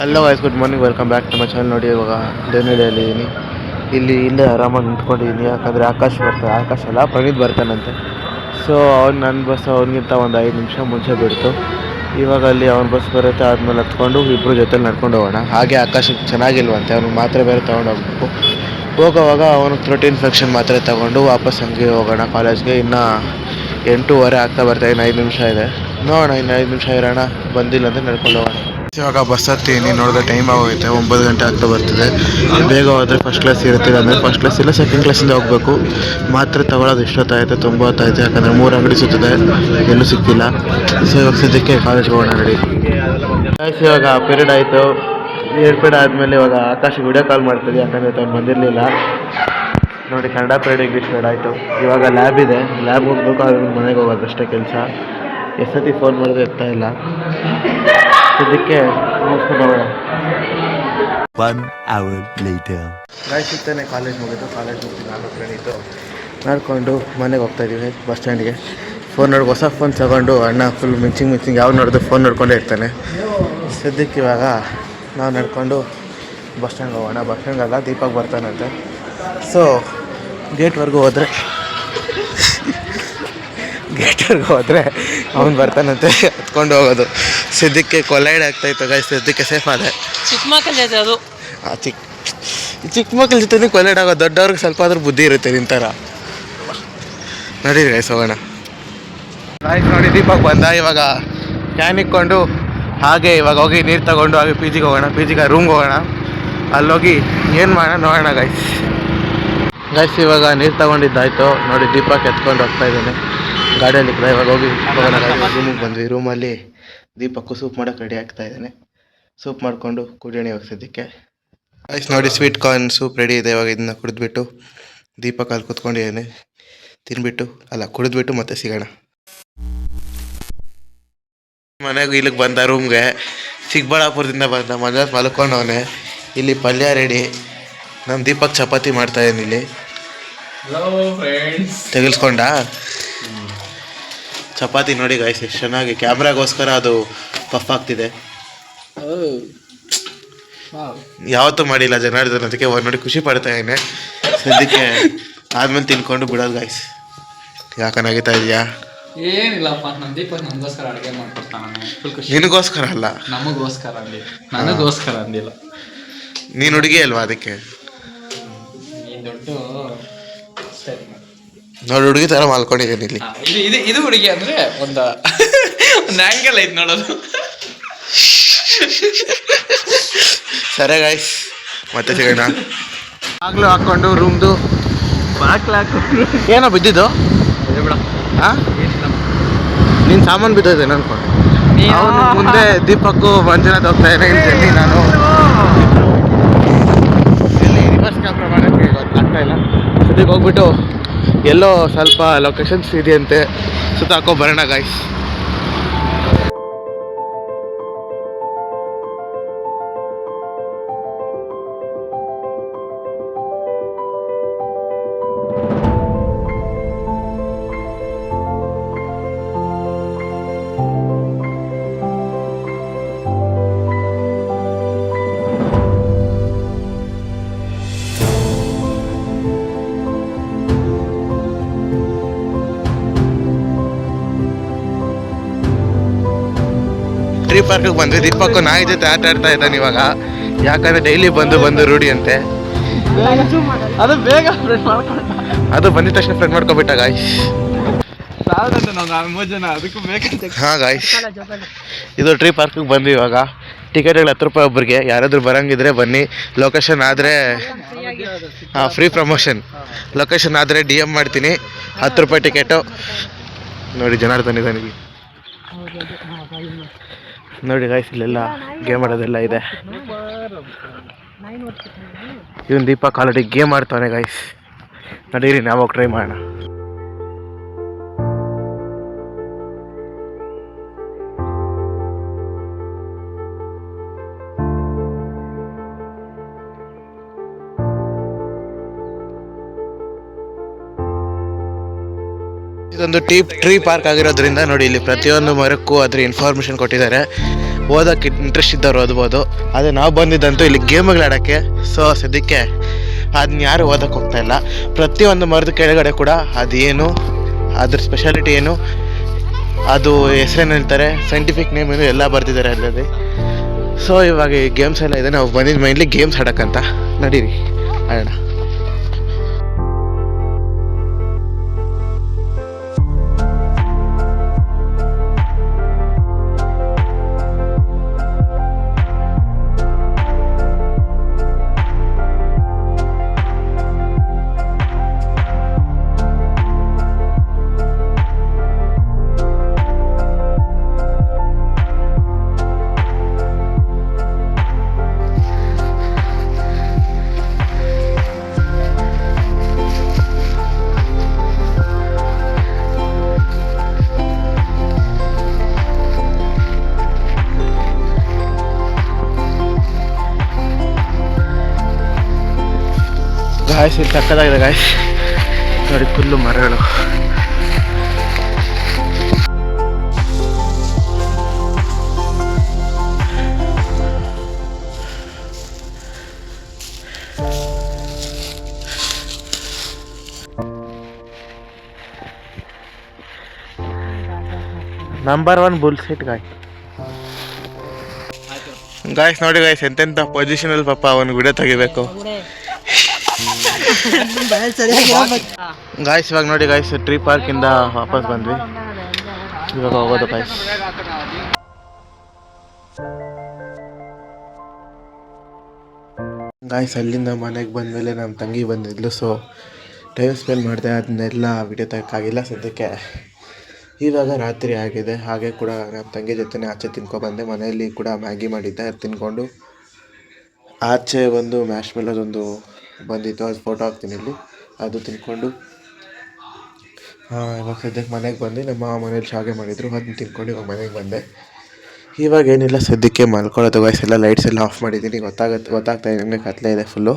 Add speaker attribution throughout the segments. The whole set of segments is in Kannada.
Speaker 1: Hello guys, good morning, welcome back to my channel. ನೋಡಿ ಇವಾಗ ದೇವನಹಳ್ಳಿಯಲ್ಲಿ ಇದ್ದೀನಿ. ಇಲ್ಲಿ ಇಲ್ಲೇ ಆರಾಮಾಗಿ ನಿಂತ್ಕೊಂಡಿದ್ದೀನಿ, ಯಾಕಂದರೆ ಆಕಾಶ ಅಲ್ಲ ಪ್ರಣೀತ್ ಬರ್ತಾನಂತೆ. ಸೊ ನನ್ನ ಬಸ್ ಅವ್ನಿಗಿಂತ ಒಂದು 5 ನಿಮಿಷ ಮುಂಚೆ ಬಿಡ್ತು. ಇವಾಗ ಅಲ್ಲಿ ಅವ್ನ ಬಸ್ ಬರುತ್ತೆ, ಆದಮೇಲೆ ಹತ್ಕೊಂಡು ಇಬ್ಬರು ಜೊತೆ ನಡ್ಕೊಂಡು ಹೋಗೋಣ. ಹಾಗೆ ಆಕಾಶಕ್ಕೆ ಚೆನ್ನಾಗಿಲ್ವಂತೆ, ಅವ್ನಿಗೆ ಮಾತ್ರೆ ಬೇರೆ ತೊಗೊಂಡೋಗ್ಬೇಕು. ಹೋಗೋವಾಗ ಅವನು ಥ್ರೋಟ್ ಇನ್ಫೆಕ್ಷನ್ ಮಾತ್ರೆ ತೊಗೊಂಡು ವಾಪಸ್ ಹಂಗೆ ಹೋಗೋಣ ಕಾಲೇಜ್ಗೆ. ಇನ್ನು 8:15 ಆಗ್ತಾ ಬರ್ತಾ, ಇನ್ನು 5 ನಿಮಿಷ ಇದೆ. ನೋಡೋಣ, ಇನ್ನು 5 ನಿಮಿಷ ಇರೋಣ. ಬಂದಿಲ್ಲ ಅಂದರೆ ನಡ್ಕೊಂಡು ಹೋಗೋಣ. ಇವಾಗ ಬಸ್ ಹತ್ತೀನಿ, ನೋಡಿದ್ರೆ ಟೈಮ್ ಆಗೋಗುತ್ತೆ, 9 ಗಂಟೆ ಆಗ್ತಾ ಬರ್ತಿದೆ. ಬೇಗ ಹೋದರೆ ಫಸ್ಟ್ ಕ್ಲಾಸ್ ಇರುತ್ತೆ, ಅಂದರೆ ಫಸ್ಟ್ ಕ್ಲಾಸ್ ಇಲ್ಲ ಸೆಕೆಂಡ್ ಕ್ಲಾಸಿಂದ ಹೋಗಬೇಕು. ಮಾತ್ರೆ ತೊಗೊಳೋದು ಎಷ್ಟೊತ್ತಾಯಿತು, ತುಂಬ ಹೊತ್ತಾಯಿತು, ಯಾಕಂದರೆ 3 ಅಂಗಡಿ ಸುತ್ತದೆ, ಎಲ್ಲೂ ಸಿಕ್ತಿಲ್ಲ. ಸೊ ಇವಾಗ ಸದ್ಯಕ್ಕೆ ಕಾಲೇಜ್ಗೆ ಹೋಗೋಣ ರೆಡಿ. ಇವಾಗ ಪೀರಿಯಡ್ ಆಯಿತು. 2 ಪೀರಿಯಡ್ ಆದಮೇಲೆ ಇವಾಗ ಆಕಾಶಿಗೆ ವಿಡಿಯೋ ಕಾಲ್ ಮಾಡ್ತಿದ್ದೆ, ಯಾಕಂದರೆ ಅವ್ನು ಬಂದಿರಲಿಲ್ಲ. ನೋಡಿ, ಕನ್ನಡ ಪೀರಿಯಡ್, ಇಂಗ್ಲೀಷ್ ಪೀರಿಯಡ್ ಆಯಿತು. ಇವಾಗ ಲ್ಯಾಬ್ ಇದೆ, ಲ್ಯಾಬ್ ಹೋಗ್ಬೇಕು, ಆದ್ರೆ ಮನೆಗೆ ಹೋಗೋದು ಅಷ್ಟೇ ಕೆಲಸ. ಎಷ್ಟೊತ್ತಿ ಫೋನ್ ಮಾಡಿದ್ರೆ ಇರ್ತಾ ಇಲ್ಲ. ಇದಕ್ಕೆ ಮುಗಿಸ್ಕೊಂಡು ಹೋಗೋಣ.
Speaker 2: 1 hour later.
Speaker 1: ಸಿಗ್ತಾನೆ ಕಾಲೇಜ್ ಮುಗಿತು ನಾನು ಫ್ರೆಂಡಿದ್ದು ನಡ್ಕೊಂಡು ಮನೆಗೆ ಹೋಗ್ತಾಯಿದ್ದೀವಿ ಬಸ್ ಸ್ಟ್ಯಾಂಡ್ಗೆ. ಫೋನ್ ಹೊಸ ಫೋನ್ ತಗೊಂಡು ಅಣ್ಣ ಫುಲ್ ಮಿಂಚಿಂಗ್ ಯಾವ್ದು ನೋಡಿದ್ರು ಫೋನ್ ನೋಡ್ಕೊಂಡೇ ಇರ್ತಾನೆ. ಸದ್ಯಕ್ಕೆ ಇವಾಗ ನಾವು ನಡ್ಕೊಂಡು ಬಸ್ ಸ್ಟ್ಯಾಂಡ್ಗೆ ಹೋಗೋಣ. ಬಸ್ ಸ್ಟ್ಯಾಂಡಲ್ಲ, ದೀಪಕ್ ಬರ್ತಾನಂತೆ. ಸೊ ಗೇಟ್ವರೆಗೂ ಹೋದರೆ ಅವ್ನು ಬರ್ತಾನಂತೆ, ಹತ್ಕೊಂಡು ಹೋಗೋದು. ಸದ್ಯಕ್ಕೆ ಕೊಲೈಡ್ ಆಗ್ತಾಯಿತ್ತು ಗೈಸ್, ಸದ್ಯಕ್ಕೆ ಸೇಫ್ ಆದೆ.
Speaker 3: ಚಿಕ್ಕ ಮಕ್ಕಳ ಜೊತೆ ಅದು
Speaker 1: ಚಿಕ್ಕ ಮಕ್ಕಳ ಜೊತೆ ಕೊಲೈಡ್ ಆಗೋದು. ದೊಡ್ಡವ್ರಿಗೆ ಸ್ವಲ್ಪ ಆದ್ರೂ ಬುದ್ಧಿ ಇರುತ್ತೆ ನಿಂತರ. ನಡೀರಿ ಗೈಸ್, ಹೋಗೋಣ. ಗಾಯ್ಸ್ ನೋಡಿ, ದೀಪಕ್ ಬಂದ. ಇವಾಗ ಕ್ಯಾನ್ ಇಕ್ಕೊಂಡು ಹಾಗೆ ಇವಾಗ ಹೋಗಿ ನೀರು ತಗೊಂಡು ಹಾಗೆ ಪಿ ಜಿಗೆ ಹೋಗೋಣ. ಪಿ ಜಿಗೆ ರೂಮ್ಗೆ ಹೋಗೋಣ. ಅಲ್ಲೋಗಿ ಏನು ಮಾಡೋಣ ನೋಡೋಣ ಗೈಸ್. ಇವಾಗ ನೀರು ತಗೊಂಡಿದ್ದಾಯ್ತು. ನೋಡಿ, ದೀಪಕ್ ಎತ್ಕೊಂಡು ಹೋಗ್ತಾ ಇದ್ದಾನೆ ಗಾಡಿಯಲ್ಲಿ. ಇವಾಗ ಹೋಗಿ ಹೋಗೋಣ. ರೂಮಿಗೆ ಬಂದ್ವಿ. ರೂಮಲ್ಲಿ ದೀಪಕ್ಕು ಸೂಪ್ ಮಾಡೋಕೆ ರೆಡಿ ಆಗ್ತಾ ಇದ್ದಾನೆ. ಸೂಪ್ ಮಾಡಿಕೊಂಡು ಕುಡಿಯೋಣ ಇವಾಗ ಸದ್ಯಕ್ಕೆ. ಗೈಸ್ ನೋಡಿ, ಸ್ವೀಟ್ ಕಾರ್ನ್ ಸೂಪ್ ರೆಡಿ ಇದೆ. ಇವಾಗ ಇದನ್ನ ಕುಡಿದ್ಬಿಟ್ಟು ದೀಪಕ್ ಅಲ್ಲಿ ಕೂತ್ಕೊಂಡಿದ್ದಾನೆ. ಕುಡಿದ್ಬಿಟ್ಟು ಮತ್ತೆ ಸಿಗೋಣ. ಮನೆಗೂ ಇಲ್ಲಿಗೆ ಬಂದ ರೂಮ್ಗೆ. ಚಿಕ್ಕಬಳ್ಳಾಪುರದಿಂದ ಬಂದ, ಮಜಾ ಮಲ್ಕೊಂಡವನೆ. ಇಲ್ಲಿ ಪಲ್ಯ ರೆಡಿ. ನಮ್ಮ ದೀಪಕ್ ಚಪಾತಿ ಮಾಡ್ತಾಯಿದ್ದಾನೆ ಇಲ್ಲಿ. ತೆಗಿಸ್ಕೊಂಡ ಚಪಾತಿ ನೋಡಿ ಗೈಸ್, ಎಷ್ಟು ಚೆನ್ನಾಗಿ ಕ್ಯಾಮ್ರಾಗೋಸ್ಕರ ಅದು ಪಫ್ ಆಗ್ತಿದೆ. ಯಾವತ್ತೂ ಮಾಡಿಲ್ಲ ಜನಾರ್ದನ್, ಅದಕ್ಕೆ ನೋಡಿ ಖುಷಿ ಪಡ್ತಾ ಇದ್ದೇನೆ. ಸದ್ಯಕ್ಕೆ ಆದ್ಮೇಲೆ ತಿನ್ಕೊಂಡು ಬಿಡೋದು ಗೈಸ್. ಯಾಕನಾಗಿತಾ ಇದೆಯಾ?
Speaker 3: ಏನಿಲ್ಲಪ್ಪ, ನಮ್ಮ ದೀಪಕ್ ನಮಗೋಸ್ಕರ ಅಡುಗೆ ಮಾಡ್ಕೊಡ್ತಾನೆ.
Speaker 1: ನಿನಗೋಸ್ಕರ ಅಲ್ಲ,
Speaker 3: ನಮಗೋಸ್ಕರ ಅಂದಿಲ್ಲ, ನನಗೋಸ್ಕರ ಅಂದಿಲ್ಲ.
Speaker 1: ನೀನು ಹುಡುಗಿ ಅಲ್ವಾ, ಅದಕ್ಕೆ
Speaker 3: ದೊಡ್ಡ
Speaker 1: ನೋಡಿ ಹುಡುಗಿ ಥರ ಮಾಲ್ಕೊಂಡಿದ್ದೀನಿ ಇಲ್ಲಿ.
Speaker 3: ಇದು ಹುಡುಗಿ ಅಂದರೆ ಒಂದು ಆ್ಯಂಗಲ್ ಐತೆ ನೋಡೋದು.
Speaker 1: ಸರಿ ಗೈಸ್, ಮತ್ತೆ ಸಿಗೋಣ. ಆಗ್ಲೂ ಹಾಕ್ಕೊಂಡು ರೂಮ್ದು ಏನೋ ಬಿದ್ದಿದ್ದು. ಹಾಂ, ನೀನು ಸಾಮಾನು ಬಿದ್ದೋದೆ ಅನ್ಕೊಂಡು. ಅವನು ಮುಂದೆ ದೀಪಕ್ಕು ಮಂಜುನಾಥ್ ಹೋಗ್ತಾ ಇದ್ದೀನಿ. ನಾನು ಇಲ್ಲಿ ರಿವರ್ಸ್ ಕ್ಯಾಮ್ರಾ ಮಾಡೋಕ್ಕೆ ಗೊತ್ತಾಗ್ತಾ ಇಲ್ಲ. ಸದ್ಯಕ್ಕೆ ಹೋಗ್ಬಿಟ್ಟು ಎಲ್ಲೋ ಸ್ವಲ್ಪ ಲೊಕೇಶನ್ಸ್ ಇದೆಯಂತೆ, ಸುತ್ತಾಕೋ ಬರೋಣ ಗೈಸ್. ಟ್ರೀ ಪಾರ್ಕಿಗೆ ಬಂದ್ವಿ. ದೀಪಕ್ಕು ನಾಯಿ ಜೊತೆ ಆಟ ಆಡ್ತಾ ಇದ್ದಾನೆ ಇವಾಗ, ಯಾಕಂದರೆ ಡೈಲಿ ಬಂದು ರೂಢಿ ಅಂತೆ.
Speaker 3: ಅದು ಬೇಗ ಫ್ರೆಂಡ್ ಮಾಡ್ಕೊಂಡು
Speaker 1: ಅದು ಬಂದಿದ ತಕ್ಷಣ ಫ್ರೆಂಡ್ ಮಾಡ್ಕೊಬಿಟ್ಟ ಗಾಯ್ಸ್.
Speaker 3: ಅದಕ್ಕೂ ಬೇಕಂತ.
Speaker 1: ಹಾಂ ಗಾಯ್ಸ್, ಇದು ಟ್ರೀ ಪಾರ್ಕಿಗೆ ಬಂದ್ವಿ. ಇವಾಗ ಟಿಕೆಟ್ಗಳು 10 ರೂಪಾಯಿ ಒಬ್ರಿಗೆ. ಯಾರಾದರೂ ಬರೋಂಗಿದ್ರೆ ಬನ್ನಿ. ಲೊಕೇಶನ್ ಆದರೆ ಫ್ರೀ ಪ್ರಮೋಷನ್. ಲೊಕೇಶನ್ ಆದರೆ DM ಮಾಡ್ತೀನಿ. 10 ರೂಪಾಯಿ ಟಿಕೆಟು. ನೋಡಿ ಜನಾರ್ದನ್ ಇದ್ದಾನೆ. ನೋಡಿ ಗಾಯ್ಸ್, ಇಲ್ಲೆಲ್ಲ ಗೇಮ್ ಆಡೋದೆಲ್ಲ ಇದೆ. ಇವನು ದೀಪಕ್ ಆಲ್ರೆಡಿ ಗೇಮ್ ಆಡ್ತಾನೆ ಗಾಯ್ಸ್. ನಡೀರಿ ನಾವು ಟ್ರೈ ಮಾಡೋಣ. ಇದೊಂದು ಟ್ರೀ ಪಾರ್ಕ್ ಆಗಿರೋದ್ರಿಂದ ನೋಡಿ, ಇಲ್ಲಿ ಪ್ರತಿಯೊಂದು ಮರಕ್ಕೂ ಅದ್ರ ಇನ್ಫಾರ್ಮೇಷನ್ ಕೊಟ್ಟಿದ್ದಾರೆ. ಓದೋಕ್ಕೆ ಇಂಟ್ರೆಸ್ಟ್ ಇದ್ದವ್ರು ಓದ್ಬೋದು. ಅದೇ ನಾವು ಬಂದಿದ್ದಂತೂ ಇಲ್ಲಿ ಗೇಮ್ಗಳು ಆಡೋಕ್ಕೆ. ಸೊ ಸದ್ಯಕ್ಕೆ ಅದನ್ನ ಯಾರು ಓದೋಕ್ಕೆ ಹೋಗ್ತಾಯಿಲ್ಲ. ಪ್ರತಿಯೊಂದು ಮರದ ಕೆಳಗಡೆ ಕೂಡ ಅದೇನು, ಅದ್ರ ಸ್ಪೆಷಾಲಿಟಿ ಏನು, ಅದು ಹೆಸರೇನು ಹೇಳ್ತಾರೆ, ಸೈಂಟಿಫಿಕ್ ನೇಮ್ ಏನು ಎಲ್ಲ ಬರ್ತಿದ್ದಾರೆ ಅಲ್ಲದೆ. ಸೊ ಇವಾಗ ಈ ಗೇಮ್ಸ್ ಎಲ್ಲ ಇದೆ. ನಾವು ಬಂದಿದ್ದು ಮೈನ್ಲಿ ಗೇಮ್ಸ್ ಆಡೋಕ್ಕಂತ. ನಡೀರಿ ಆಡೋಣ. ಗಾಯ್ಸ್ ಇಲ್ಲಿ ಸಕ್ಕದಾಗಿದೆ ಗಾಯ್ಸ್, ನೋಡಿ ಫುಲ್ಲು ಮರಗಳು. ನಂಬರ್ 1 ಬುಲ್ಸೆಟ್ ಗಾಯ್ಸ್ ನೋಡಿ ಗಾಯ್ಸ್, ಎಂತೆಂಥ ಪೊಸಿಷನಲ್ಲಿ ಪಾಪ ಅವನು ವಿಡಿಯೋ ತೆಗಿಬೇಕು. ಗಾಯ್ಸ್ ಇವಾಗ ನೋಡಿ ಗಾಯ್ಸ್, ಟ್ರೀ ಪಾರ್ಕಿಂದ ವಾಪಸ್ ಬಂದ್ವಿ. ಇವಾಗ ಹೋಗೋದು ಗಾಯ್ಸ್. ಗಾಯ್ಸ್ ಅಲ್ಲಿಂದ ಮನೆಗೆ ಬಂದಮೇಲೆ ನಮ್ಮ ತಂಗಿ ಬಂದಿದ್ಲು. ಸೊ ಟೈಮ್ ಸ್ಪೆಂಡ್ ಮಾಡಿದೆ, ಅದನ್ನೆಲ್ಲ ವಿಡಿಯೋ ತೆಗೋಕ್ಕಾಗಿಲ್ಲ ಸದ್ಯಕ್ಕೆ. ಇವಾಗ ರಾತ್ರಿ ಆಗಿದೆ. ಹಾಗೆ ಕೂಡ ನಮ್ಮ ತಂಗಿ ಜೊತೆ ಆಚೆ ತಿನ್ಕೊಬಂದೆ. ಮನೆಯಲ್ಲಿ ಕೂಡ ಮ್ಯಾಗಿ ಮಾಡಿದ್ದೆ, ಅದು ತಿನ್ಕೊಂಡು ಆಚೆ ಬಂದು ಮ್ಯಾಶ್ ಮೆಲೋದೊಂದು ಬಂದಿತ್ತು, ಅದು ಫೋಟೋ ಹಾಕ್ತೀನಿ ಇಲ್ಲಿ, ಅದು ತಿನ್ಕೊಂಡು ಇವಾಗ ಸದ್ಯಕ್ಕೆ ಮನೆಗೆ ಬಂದು ನಮ್ಮ ಮಾವ ಮನೇಲಿ ಶಾವಿಗೆ ಮಾಡಿದರು, ಅದನ್ನ ತಿನ್ಕೊಂಡು ಇವಾಗ ಮನೆಗೆ ಬಂದೆ. ಇವಾಗ ಏನಿಲ್ಲ ಸದ್ಯಕ್ಕೆ ಮಲ್ಕೊಳ್ಳೋದು ಗಾಯ್ಸ್. ಎಲ್ಲ ಲೈಟ್ಸ್ ಎಲ್ಲ ಆಫ್ ಮಾಡಿದ್ದೀನಿ, ಗೊತ್ತಾಗ್ತಾ ಇದೆ ಕತ್ಲೆ ಇದೆ ಫುಲ್ಲು.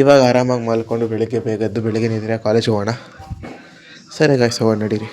Speaker 1: ಇವಾಗ ಆರಾಮಾಗಿ ಮಲ್ಕೊಂಡು ಬೆಳಿಗ್ಗೆ ಬೇಗ ಎದ್ದು ಬೆಳಿಗ್ಗೆ ನಿದ್ರೆ ಕಾಲೇಜ್ ಹೋಗೋಣ. ಸರಿ ಗಾಯ್ಸ್ ಹೋಗೋಣ ನಡೀರಿ.